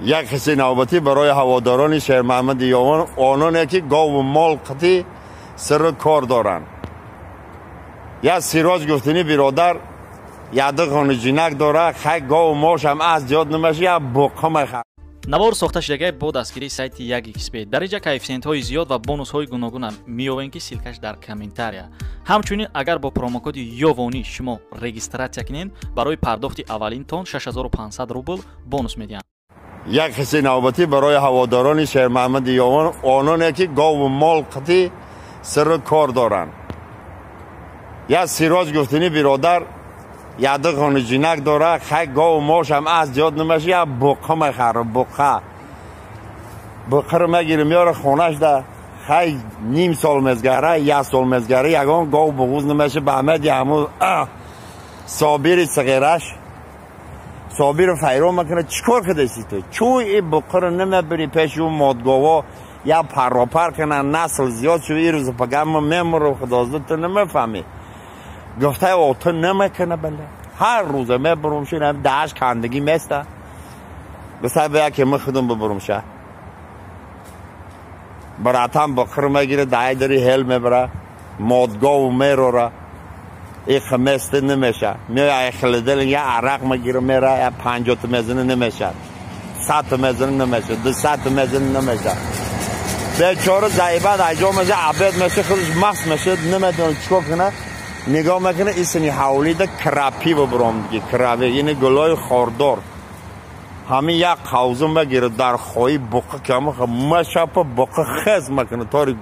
یک حسی نوبتی برای هواداران شهر محمد یاون، آنانی که گاو و مال قطعی سر کار دارند. یا سیراج گفتنی برادر یاده خانه جینک داره، خیلی گاو و مالش هم از زیاد نمیشه، یا بقه میخواه. навор сохташудагии бо дастгирии сайти 1xbet дариҷа коэффициентҳои зиёд ва бонусҳои гуногуна меёбем ки силкаш дар комментария. ҳамчунин агар бо промокоди ёвонӣ шумо регистратсия кунед барои пардохти аввалинтон 6500 рубл бонус медиҳанд. یک حسی نوبتی برای هواداران شهر محمد یاون، آنانی که گاو و مال قطعی سر کار دارند. یا سیراج گفتنی برادر یاده خانه جینک داره، خیلی گاو و مالش هم از زیاد نمیشه، یا بقه میخوره. بقه رو میگیره میاره خونش ده، خیلی نیم سال مزگره، یک سال مزگره، یکان گاو بغوز نمیشه. به همه همون صابیر صغیرش صابیر فیران میکنه. چیکار کردی تو؟ چون این بقه رو نمیبری پیش اون مادگاوا یا پراپر کنن، نسل زیاد شو این روز پگم میمره خدازده تو نمیفهمی. گفته اوتو نمیکنه بله. هر روز میبرم شد دهش کندگی میسته. گفته بیا که من خودم ببرم شه. براتم بقه رو میگیره دایی داری هل میبره. مادگاو میره. این خمیسته نمیشه. میای خلدل یا عرق میگیره میره یا 50 میزنه نمیشه. 100 میزنه نمیشه. 200 میزنه نمیشه. بیچاره زایبه دایجا میشه عبد میشه خودش مست میشه نمیدونه چیکار کنه. نگاه میکنه ایسنی حوالی ده کراپی ببرم دیگه. کراپی یعنی گلای خاردار. همین یک خوزم بگیره در خواهی بقه که همه مشاپه بقه خز میکنه تاری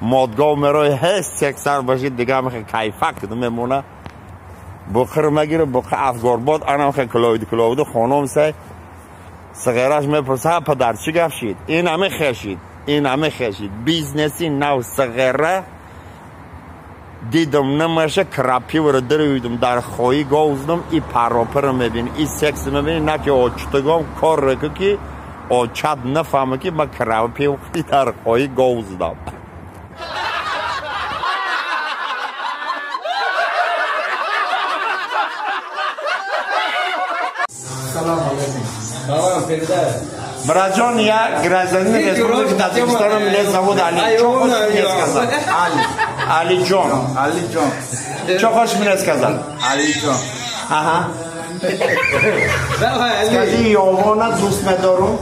مادگاه میره هست یک سر باشید دیگه همه کیفک کده میمونه. بقه رو میگیره بقه افگارباد انا خیلی کلاویده خانم سای صغیرش میپرسه پدر چی گفشید؟ این همه خشید. این همه خشید. بیزنسی نو صغیره دیدم نمیشه کراپی ورده رویدم در خواهی گوزدم ای پراپر رو میبینی ای سکس میبینی نه که آچتگام کار رکه که آچت نفهمه که من کراپی وقتی در خواهی گوزدم. سلام علیکم. Браджон, я гражданин Республики Таджикистан, меня зовут Али. Что хочешь мне сказать? Алиджон. Алиджон. Что хочешь мне сказать? Алиджон. Ага. Скажи, Йовона, дуст медору.